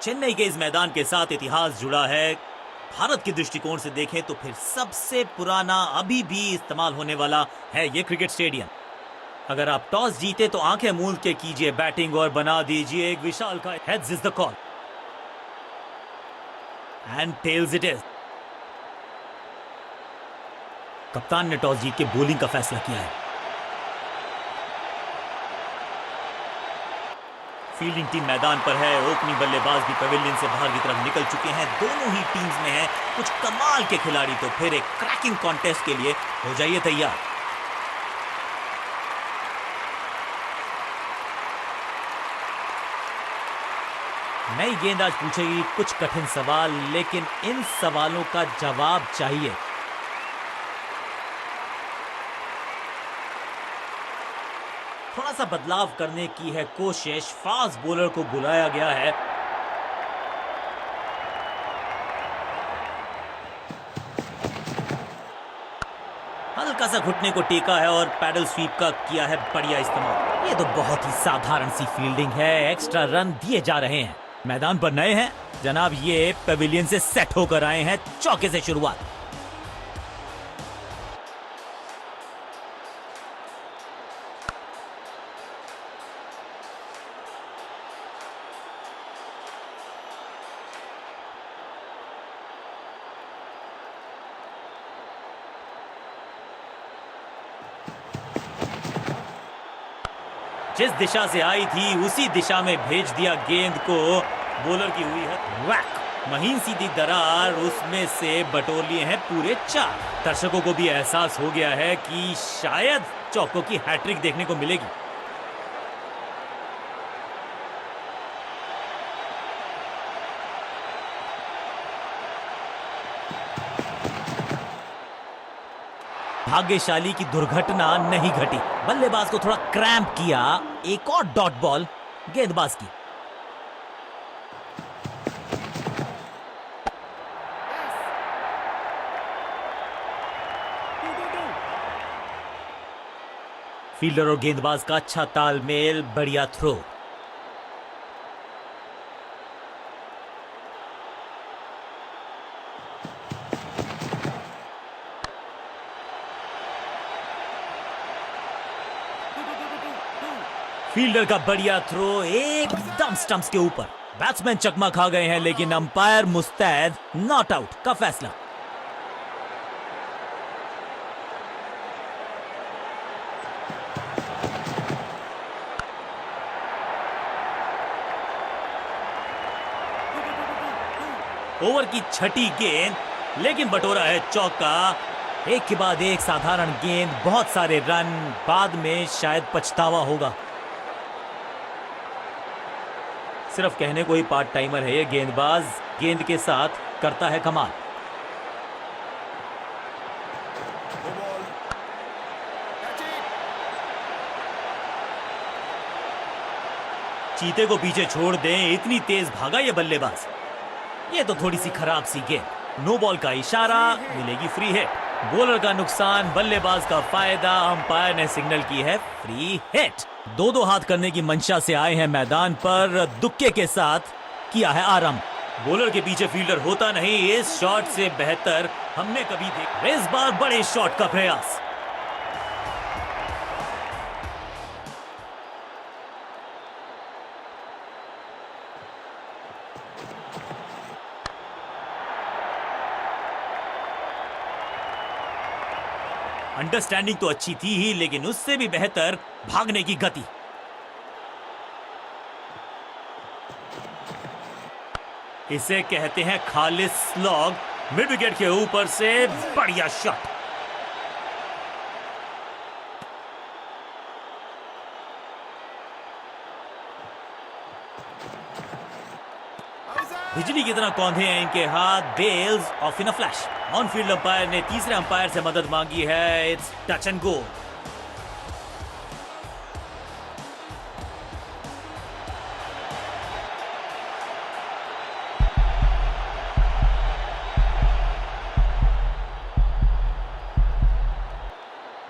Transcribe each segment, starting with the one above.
चेन्नई के इस मैदान के साथ इतिहास जुड़ा है। भारत के दृष्टिकोण से देखें तो फिर सबसे पुराना अभी भी इस्तेमाल होने वाला है ये क्रिकेट स्टेडियम। अगर आप टॉस जीते तो आंखें मूंद के कीजिए बैटिंग और बना दीजिए एक विशाल का heads is the call and tails it is. कप्तान ने टॉस जीत के बॉलिंग का फैसला किया है। फील्डिंग टीम मैदान पर है। ओपनिंग बल्लेबाज भी पवेलियन से बाहर की तरफ निकल चुके हैं। दोनों ही टीम्स में हैं कुछ कमाल के खिलाड़ी, तो फिर एक क्रैकिंग कॉन्टेस्ट के लिए हो जाइए तैयार। नई गेंद आज पूछेगी कुछ कठिन सवाल, लेकिन इन सवालों का जवाब चाहिए। थोड़ा सा बदलाव करने की है कोशिश। फास्ट बॉलर को बुलाया गया है। हल्का सा घुटने को टेका है और पैडल स्वीप का किया है बढ़िया इस्तेमाल। ये तो बहुत ही साधारण सी फील्डिंग है। एक्स्ट्रा रन दिए जा रहे हैं। मैदान पर नए हैं जनाब, ये पेविलियन से सेट होकर आए हैं। चौके से शुरुआत। जिस दिशा से आई थी उसी दिशा में भेज दिया गेंद को। बॉलर की हुई है वैक। महीन सीधी दरार, उसमें से बटोर लिए हैं पूरे 4। दर्शकों को भी एहसास हो गया है कि शायद चौकों की हैट्रिक देखने को मिलेगी। भाग्यशाली की दुर्घटना नहीं घटी। बल्लेबाज को थोड़ा क्रैम्प किया। एक और डॉट बॉल गेंदबाज की। फील्डर और गेंदबाज का अच्छा तालमेल, बढ़िया थ्रो। फील्डर का बढ़िया थ्रो एकदम स्टंप्स के ऊपर। बैट्समैन चकमा खा गए हैं, लेकिन अंपायर मुस्तैद। नॉट आउट का फैसला। ओवर की छठी गेंद, लेकिन बटोरा है चौका। एक के बाद एक साधारण गेंद, बहुत सारे रन, बाद में शायद पछतावा होगा। सिर्फ कहने को ही पार्ट टाइमर है ये गेंदबाज, गेंद के साथ करता है कमाल। चीते को पीछे छोड़ दें, इतनी तेज भागा ये बल्लेबाज। ये तो थोड़ी सी खराब सी गेंद। नो बॉल का इशारा, मिलेगी फ्री हिट। बॉलर का नुकसान, बल्लेबाज का फायदा। अंपायर ने सिग्नल की है फ्री हिट। 2-2 हाथ करने की मंशा से आए हैं मैदान पर। दुक्के के साथ किया है आरंभ। बॉलर के पीछे फील्डर होता नहीं। इस शॉट से बेहतर हमने कभी देखा। इस बार बड़े शॉट का प्रयास। अंडरस्टैंडिंग तो अच्छी थी ही, लेकिन उससे भी बेहतर भागने की गति। इसे कहते हैं खालिस स्लॉग। मिड विकेट के ऊपर से बढ़िया शॉट। बिजली की तरह कौंधे हैं इनके हाथ। Bails off in a flash. On field umpire ने तीसरे अंपायर से मदद मांगी है। It's touch and go.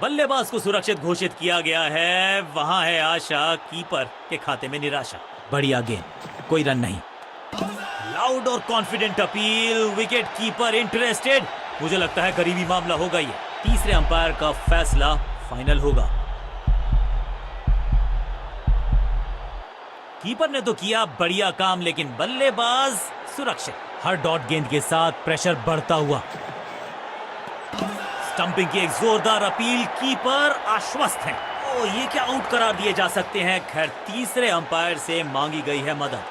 बल्लेबाज को सुरक्षित घोषित किया गया है। वहां है आशा, कीपर के खाते में निराशा। बढ़िया गेंद, कोई रन नहीं। लाउड और confident appeal, wicket keeper interested. मुझे लगता है करीबी मामला होगा ये। तीसरे अंपायर का फैसला फाइनल होगा। कीपर ने तो किया बढ़िया काम, लेकिन बल्लेबाज सुरक्षित। हर डॉट गेंद के साथ प्रेशर बढ़ता हुआ। स्टंपिंग की एक जोरदार अपील, कीपर आश्वस्त है। ओ, ये क्या आउट करार दिए जा सकते हैं। खैर, तीसरे अंपायर से मांगी गई है मदद।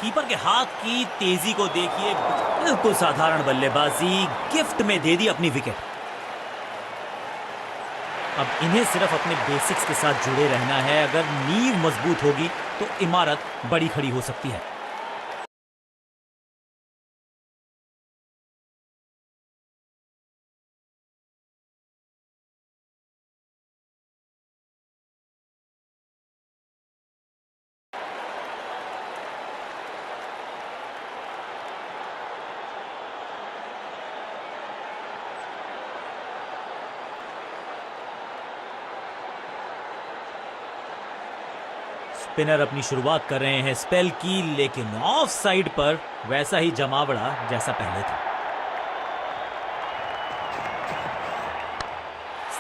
कीपर के हाथ की तेजी को देखिए, बिल्कुल साधारण बल्लेबाजी, गिफ्ट में दे दी अपनी विकेट। अब इन्हें सिर्फ अपने बेसिक्स के साथ जुड़े रहना है। अगर नींव मजबूत होगी तो इमारत बड़ी खड़ी हो सकती है। स्पिनर अपनी शुरुआत कर रहे हैं स्पेल की, लेकिन ऑफ साइड पर वैसा ही जमावड़ा जैसा पहले था।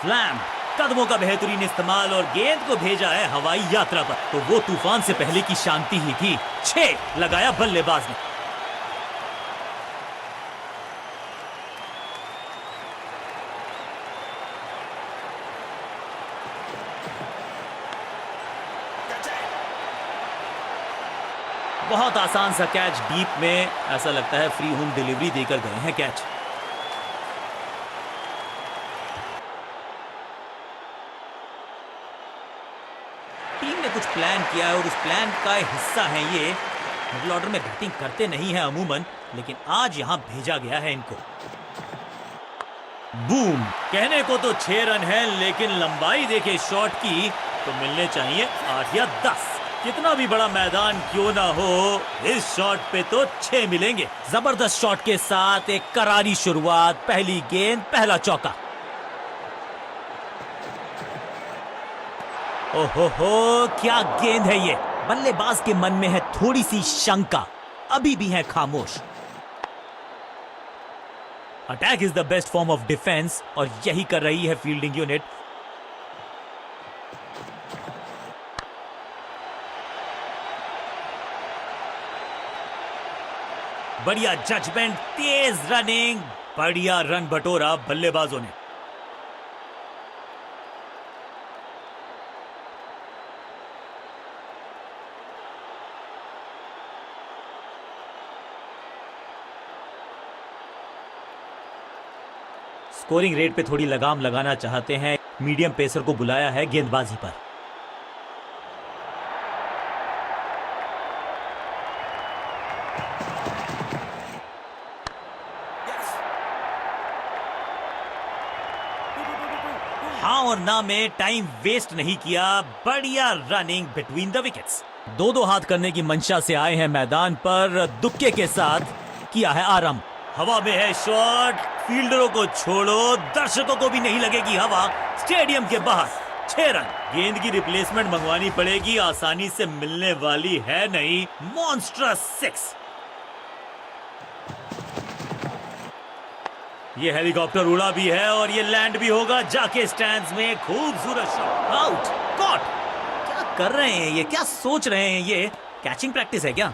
स्लैम, कदमों का बेहतरीन इस्तेमाल और गेंद को भेजा है हवाई यात्रा पर। तो वो तूफान से पहले की शांति ही थी। 6 लगाया बल्लेबाज ने। बहुत आसान सा कैच डीप में, ऐसा लगता है फ्री होम डिलीवरी देकर गए हैं कैच। टीम ने कुछ प्लान किया है और उस प्लान का हिस्सा है ये। मिडिल ऑर्डर में बैटिंग करते नहीं है अमूमन, लेकिन आज यहां भेजा गया है इनको। बूम, कहने को तो 6 रन है, लेकिन लंबाई देखे शॉट की तो मिलने चाहिए 8 या 10। कितना भी बड़ा मैदान क्यों ना हो, इस शॉट पे तो 6 मिलेंगे। जबरदस्त शॉट के साथ एक करारी शुरुआत, पहली गेंद पहला चौका। ओहो, क्या गेंद है ये। बल्लेबाज के मन में है थोड़ी सी शंका, अभी भी है खामोश। Attack is the best form of defence और यही कर रही है फील्डिंग यूनिट। बढ़िया जजमेंट, तेज रनिंग, बढ़िया रन बटोरा बल्लेबाजों ने। स्कोरिंग रेट पे थोड़ी लगाम लगाना चाहते हैं। मीडियम पेसर को बुलाया है गेंदबाजी पर। हाँ और ना में टाइम वेस्ट नहीं किया। बढ़िया रनिंग बिटवीन द विकेट्स। 2-2 हाथ करने की मंशा से आए हैं मैदान पर। दुक्के के साथ किया है आरंभ। हवा में है शॉट, फील्डरों को छोड़ो, दर्शकों को भी नहीं लगेगी हवा। स्टेडियम के बाहर 6 रन। गेंद की रिप्लेसमेंट मंगवानी पड़ेगी, आसानी से मिलने वाली है नहीं। मॉन्स्ट्रस 6। ये हेलीकॉप्टर उड़ा भी है और ये लैंड भी होगा जाके स्टैंड्स में। खूबसूरत शॉट, आउट, कॉट। क्या कर रहे हैं ये, क्या सोच रहे हैं ये? कैचिंग प्रैक्टिस है क्या?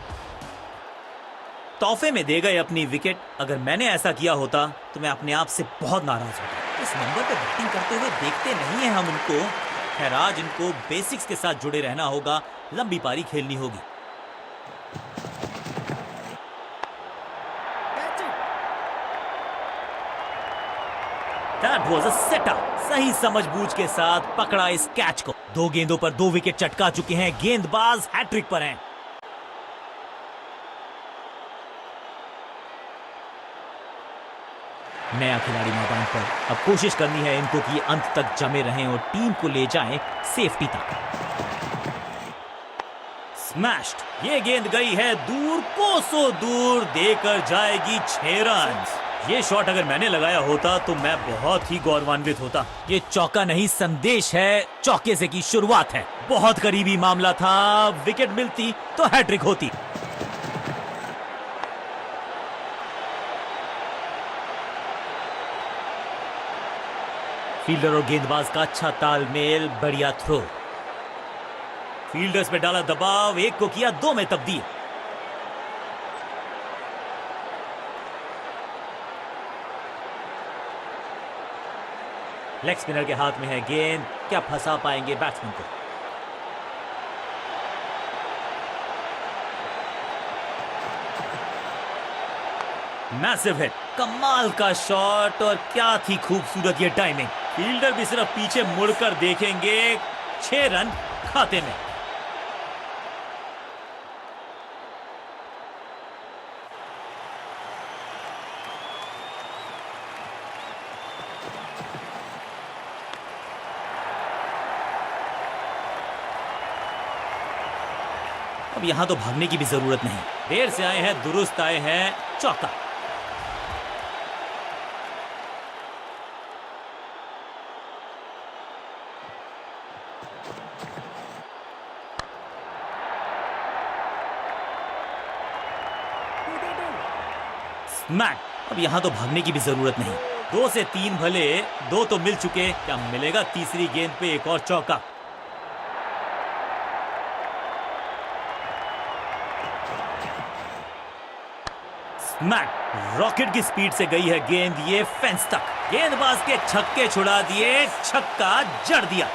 तोहफे में दे गए अपनी विकेट। अगर मैंने ऐसा किया होता तो मैं अपने आप से बहुत नाराज होता। इस नंबर पे बैटिंग करते हुए देखते नहीं है हम उनको। खैर, आज इनको बेसिक्स के साथ जुड़े रहना होगा, लंबी पारी खेलनी होगी। That was a setup। सही समझबूझ के साथ पकड़ा इस कैच को। 2 गेंदों पर 2 विकेट चटका चुके हैं गेंदबाज, हैट्रिक पर हैं। नया खिलाड़ी मैदान पर। अब कोशिश करनी है इनको कि अंत तक जमे रहें और टीम को ले जाएं सेफ्टी तक। स्मैश्ड। ये गेंद गई है दूर, कोसों दूर, देकर जाएगी 6 रन। ये शॉट अगर मैंने लगाया होता तो मैं बहुत ही गौरवान्वित होता। ये चौका नहीं, संदेश है, चौके से की शुरुआत है। बहुत करीबी मामला था, विकेट मिलती तो हैट्रिक होती। फील्डर और गेंदबाज का अच्छा तालमेल, बढ़िया थ्रो। फील्डर्स पे डाला दबाव, एक को किया 2 में तब्दील। लेग स्पिनर के हाथ में है गेंद, क्या फंसा पाएंगे बैट्समैन को? मैसिव हिट, कमाल का शॉट, और क्या थी खूबसूरत ये टाइमिंग। फील्डर भी सिर्फ पीछे मुड़कर देखेंगे, 6 रन खाते में। अब यहां तो भागने की भी जरूरत नहीं, देर से आए हैं, दुरुस्त आए हैं, चौका। स्मैक। अब यहां तो भागने की भी जरूरत नहीं, 2 से 3 भले, 2 तो मिल चुके, क्या मिलेगा तीसरी गेंद पे एक और चौका? स्मैक। रॉकेट की स्पीड से गई है गेंद, ये फेंस तक। गेंदबाज के छक्के छुड़ा दिए, छक्का जड़ दिया।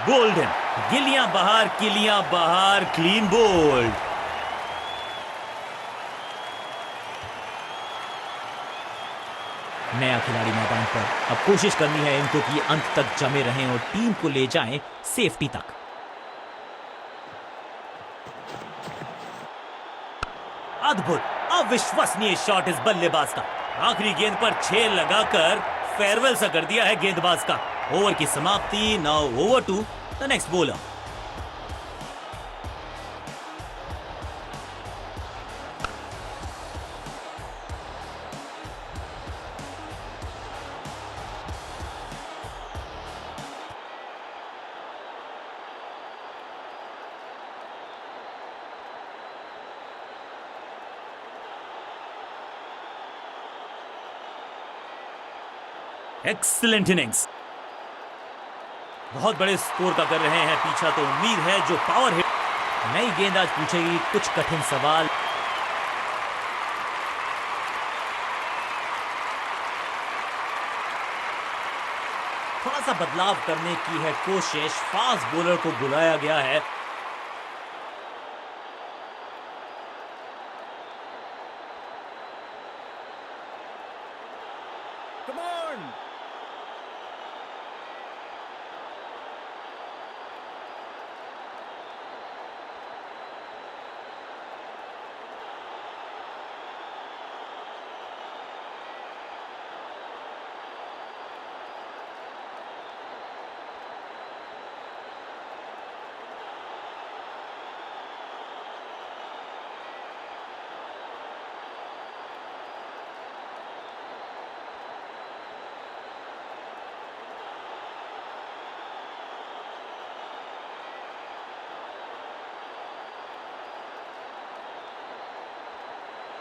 गोल्डन, गिलियां बाहर, किलियां बाहर, क्लीन बोल्ड। नया खिलाड़ी मैदान पर, अब कोशिश करनी है इनको कि अंत तक जमे रहें और टीम को ले जाएं सेफ्टी तक। अद्भुत, अविश्वसनीय शॉट इस बल्लेबाज का। आखिरी गेंद पर 6 लगाकर फेयरवेल सा कर दिया है गेंदबाज का। ओवर की समाप्ति, now over to the next bowler. Excellent innings, बहुत बड़े स्कोर का कर रहे हैं पीछा, तो उम्मीद है जो पावर हिट। नई गेंद आज पूछेगी कुछ कठिन सवाल। थोड़ा सा बदलाव करने की है कोशिश, फास्ट बॉलर को बुलाया गया है। Come on!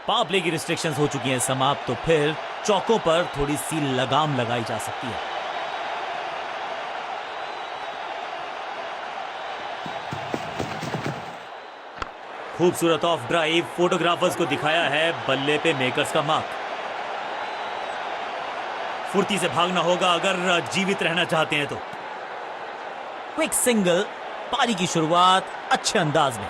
पावर प्ले की रिस्ट्रिक्शंस हो चुकी हैं समाप्त, तो फिर चौकों पर थोड़ी सी लगाम लगाई जा सकती है। खूबसूरत ऑफ ड्राइव, फोटोग्राफर्स को दिखाया है बल्ले पे मेकर्स का मार्क। फुर्ती से भागना होगा अगर जीवित रहना चाहते हैं तो। क्विक सिंगल, पारी की शुरुआत अच्छे अंदाज में।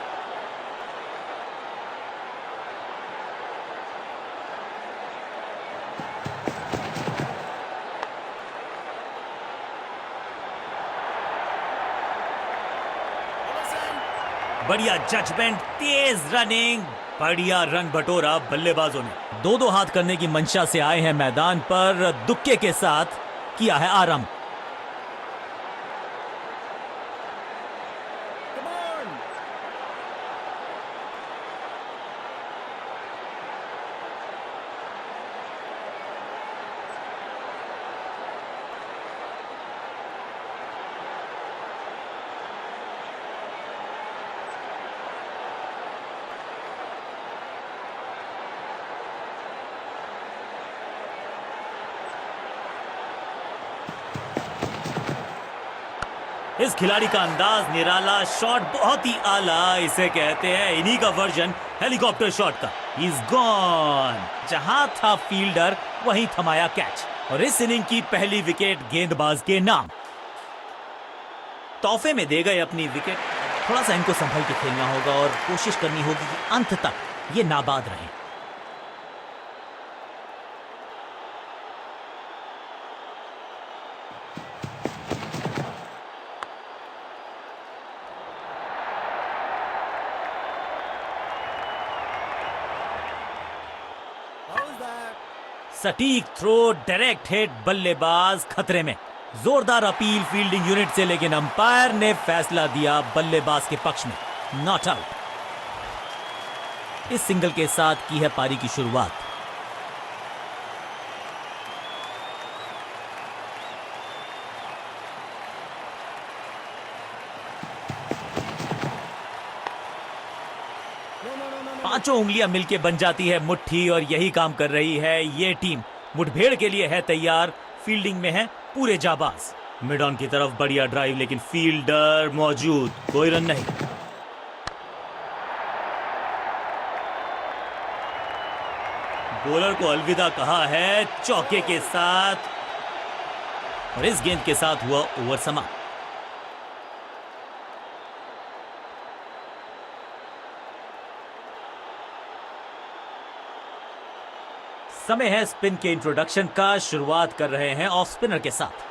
बढ़िया जजमेंट, तेज रनिंग, बढ़िया रन बटोरा बल्लेबाजों ने। दो दो हाथ करने की मंशा से आए हैं मैदान पर, दुक्के के साथ किया है आरंभ। इस खिलाड़ी का अंदाज निराला, शॉट बहुत ही आला, इसे कहते हैं इन्हीं का वर्जन हेलीकॉप्टर शॉट का। Is gone. जहां था फील्डर वहीं थमाया कैच, और इस इनिंग की पहली विकेट गेंदबाज के नाम। तोहफे में दे गए अपनी विकेट। थोड़ा सा इनको संभल के खेलना होगा और कोशिश करनी होगी कि अंत तक ये नाबाद रहे। सटीक थ्रो, डायरेक्ट हिट, बल्लेबाज खतरे में। जोरदार अपील फील्डिंग यूनिट से, लेकिन अंपायर ने फैसला दिया बल्लेबाज के पक्ष में, नॉट आउट। इस सिंगल के साथ की है पारी की शुरुआत। पांचों उंगलियां मिलके बन जाती है मुट्ठी, और यही काम कर रही है ये टीम। मुठभेड़ के लिए है तैयार, फील्डिंग में है पूरे जाबाज। मिड ऑन की तरफ बढ़िया ड्राइव, लेकिन फील्डर मौजूद, कोई रन नहीं। बॉलर को अलविदा कहा है चौके के साथ, और इस गेंद के साथ हुआ ओवर समाप्त। समय है स्पिन के इंट्रोडक्शन का। शुरुआत कर रहे हैं ऑफ स्पिनर के साथ।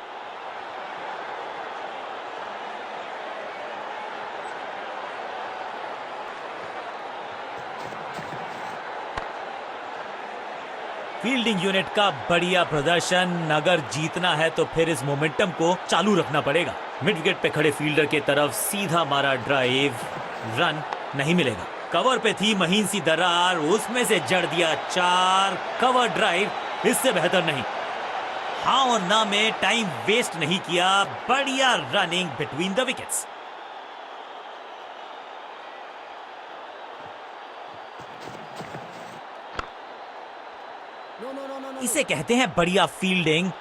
फील्डिंग यूनिट का बढ़िया प्रदर्शन। अगर जीतना है तो फिर इस मोमेंटम को चालू रखना पड़ेगा। मिड विकेट पे खड़े फील्डर की तरफ सीधा मारा ड्राइव, रन नहीं मिलेगा। कवर पे थी महीन सी दरार, उसमें से जड़ दिया 4। कवर ड्राइव इससे बेहतर नहीं। हाँ और ना में टाइम वेस्ट नहीं किया। बढ़िया रनिंग बिटवीन द विकेट्स। इसे कहते हैं बढ़िया फील्डिंग।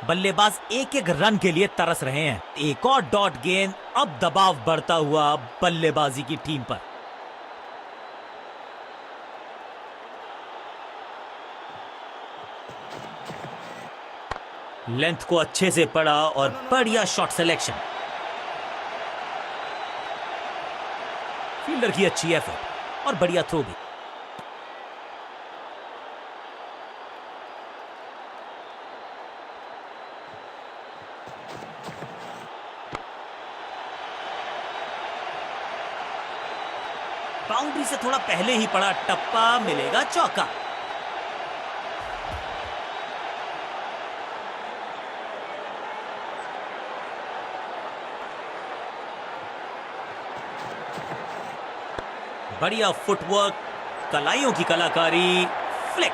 बल्लेबाज एक एक रन के लिए तरस रहे हैं। एक और डॉट गेंद, अब दबाव बढ़ता हुआ बल्लेबाजी की टीम पर। लेंथ को अच्छे से पड़ा और बढ़िया शॉट सिलेक्शन। फील्डर की अच्छी एफर्ट और बढ़िया थ्रो भी। बाउंड्री से थोड़ा पहले ही पड़ा टप्पा, मिलेगा चौका। बढ़िया फुटवर्क, कलाइयों की कलाकारी, फ्लिक।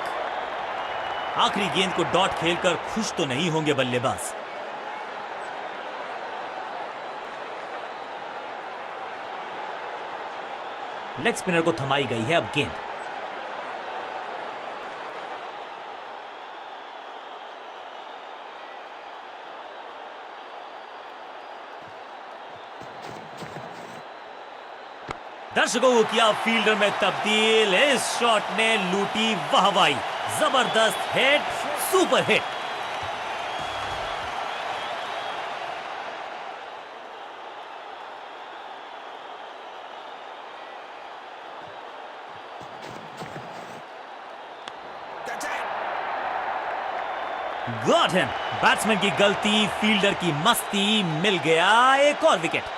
आखिरी गेंद को डॉट खेलकर खुश तो नहीं होंगे बल्लेबाज। लेग स्पिनर को थमाई गई है अब गेंद। दर्शकों को किया फील्डर में तब्दील। इस शॉट ने लूटी वाहवाही। जबरदस्त hit, super hit. Got him. Batsman की गलती, फील्डर की मस्ती, मिल गया एक और विकेट।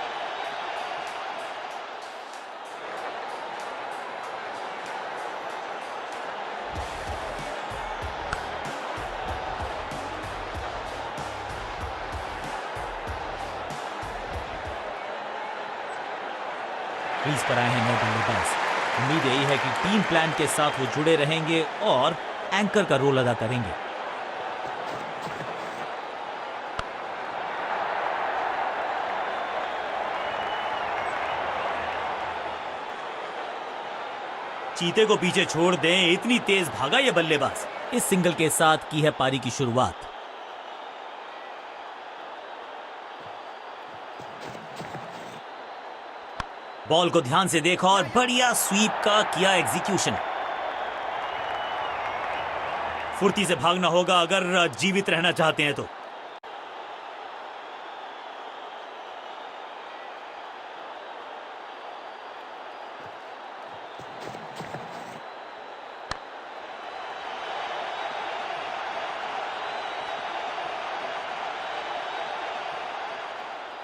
क्रीज पर आए हैं नए बल्लेबाज। उम्मीद यही है कि टीम प्लान के साथ वो जुड़े रहेंगे और एंकर का रोल अदा करेंगे। चीते को पीछे छोड़ दें, इतनी तेज भागा ये बल्लेबाज। इस सिंगल के साथ की है पारी की शुरुआत। बॉल को ध्यान से देखा और बढ़िया स्वीप का किया एग्जीक्यूशन। फुर्ती से भागना होगा अगर जीवित रहना चाहते हैं तो।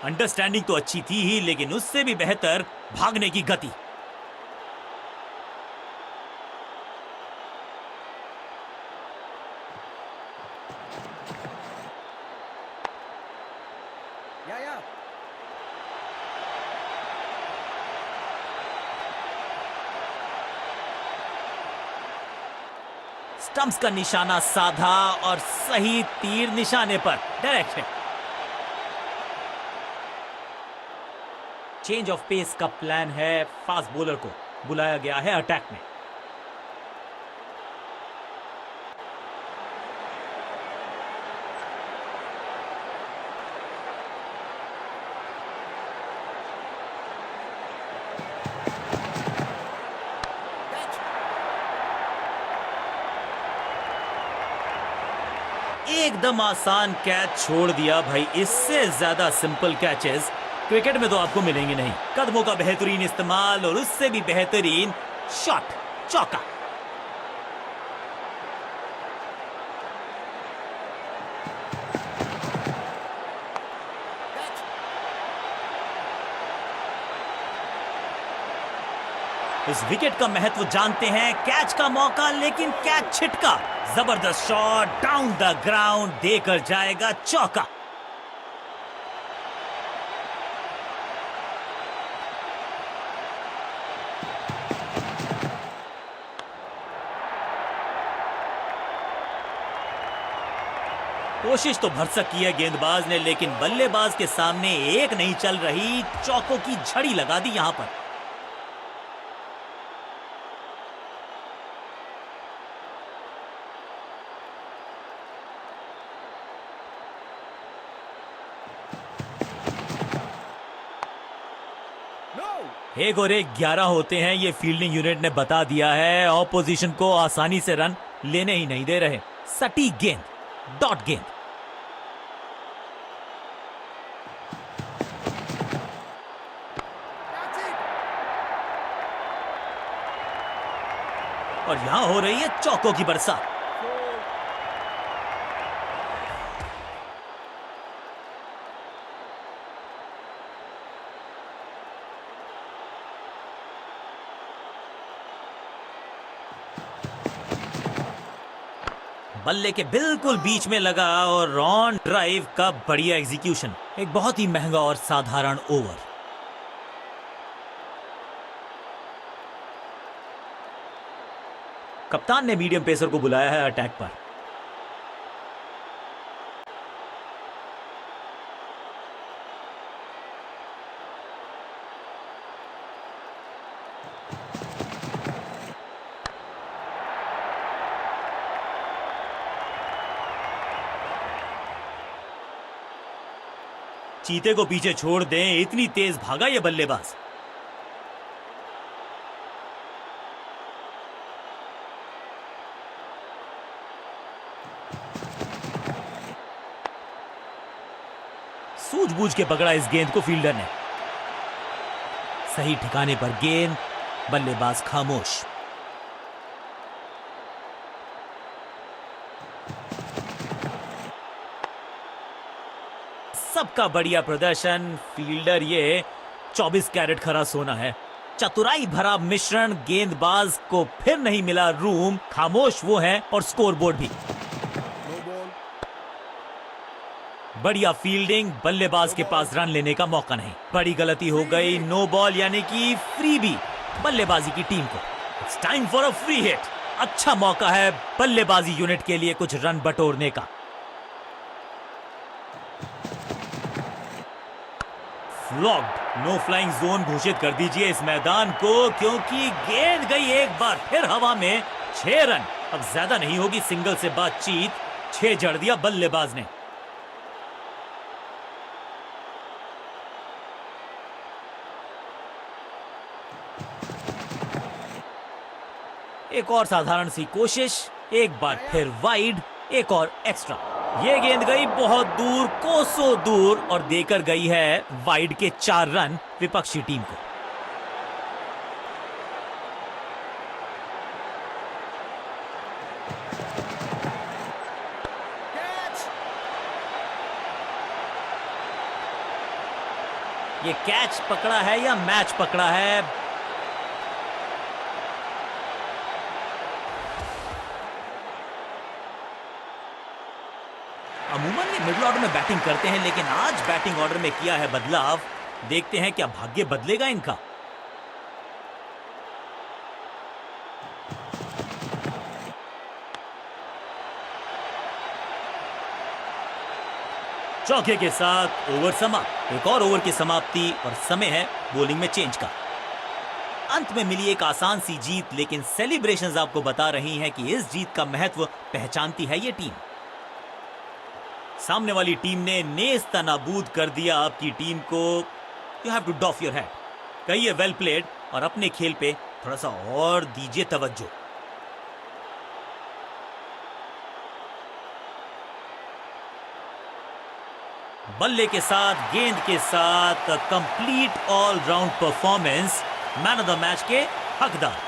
अंडरस्टैंडिंग तो अच्छी थी ही, लेकिन उससे भी बेहतर भागने की गति। स्टंप्स का निशाना साधा और सही तीर निशाने पर। Direct hit. Change of pace का प्लान है। फास्ट बॉलर को बुलाया गया है अटैक में। एकदम आसान कैच छोड़ दिया भाई। इससे ज्यादा सिंपल कैचेस क्रिकेट में तो आपको मिलेंगे नहीं। कदमों का बेहतरीन इस्तेमाल और उससे भी बेहतरीन शॉट, चौका। इस विकेट का महत्व जानते हैं। कैच का मौका, लेकिन कैच छिटका। जबरदस्त शॉट डाउन द ग्राउंड, देकर जाएगा चौका। कोशिश तो भरसक की है गेंदबाज ने, लेकिन बल्लेबाज के सामने एक नहीं चल रही। चौकों की झड़ी लगा दी यहां पर। एक और एक 11 होते हैं, ये फील्डिंग यूनिट ने बता दिया है। ऑपोजिशन को आसानी से रन लेने ही नहीं दे रहे। सटीक गेंद, डॉट गेंद। और यहां हो रही है चौकों की बरसात। बल्ले के बिल्कुल बीच में लगा और ऑन ड्राइव का बढ़िया एग्जीक्यूशन। एक बहुत ही महंगा और साधारण ओवर। कप्तान ने मीडियम पेसर को बुलाया है अटैक पर। चीते को पीछे छोड़ दें, इतनी तेज भागा ये बल्लेबाज। सूझबूझ के पकड़ा इस गेंद को फील्डर ने। सही ठिकाने पर गेंद, बल्लेबाज खामोश। सबका बढ़िया प्रदर्शन। फील्डर ये 24 कैरेट खरा सोना है। चतुराई भरा मिश्रण। गेंदबाज को फिर नहीं मिला रूम। खामोश वो है और स्कोरबोर्ड भी। बढ़िया फील्डिंग, बल्लेबाज के पास रन लेने का मौका नहीं। बड़ी गलती हो गई, नो बॉल यानी कि फ्री भी बल्लेबाजी की टीम को। It's time for a free hit. अच्छा मौका है बल्लेबाजी यूनिट के लिए कुछ रन बटोरने का। फ्लॉग्ड, नो फ्लाइंग जोन घोषित कर दीजिए इस मैदान को, क्योंकि गेंद गई एक बार फिर हवा में। 6 रन। अब ज्यादा नहीं होगी सिंगल से बातचीत। 6 जड़ दिया बल्लेबाज ने। एक और साधारण सी कोशिश, एक बार फिर वाइड, एक और एक्स्ट्रा। ये गेंद गई बहुत दूर, कोसों दूर, और देकर गई है वाइड के 4 रन विपक्षी टीम को। ये कैच पकड़ा है या मैच पकड़ा है? अमूमन ये मिडिल ऑर्डर में बैटिंग करते हैं, लेकिन आज बैटिंग ऑर्डर में किया है बदलाव। देखते हैं क्या भाग्य बदलेगा इनका। चौके के साथ ओवर समाप्त। एक और ओवर की समाप्ति और समय है बॉलिंग में चेंज का। अंत में मिली एक आसान सी जीत, लेकिन सेलिब्रेशंस आपको बता रही हैं कि इस जीत का महत्व पहचानती है ये टीम। सामने वाली टीम ने नेस्त नाबूद कर दिया आपकी टीम को। You have to doff your head. कहिए वेल प्लेड, और अपने खेल पे थोड़ा सा और दीजिए तवज्जो। बल्ले के साथ, गेंद के साथ, complete all round performance. Man of the match के हकदार।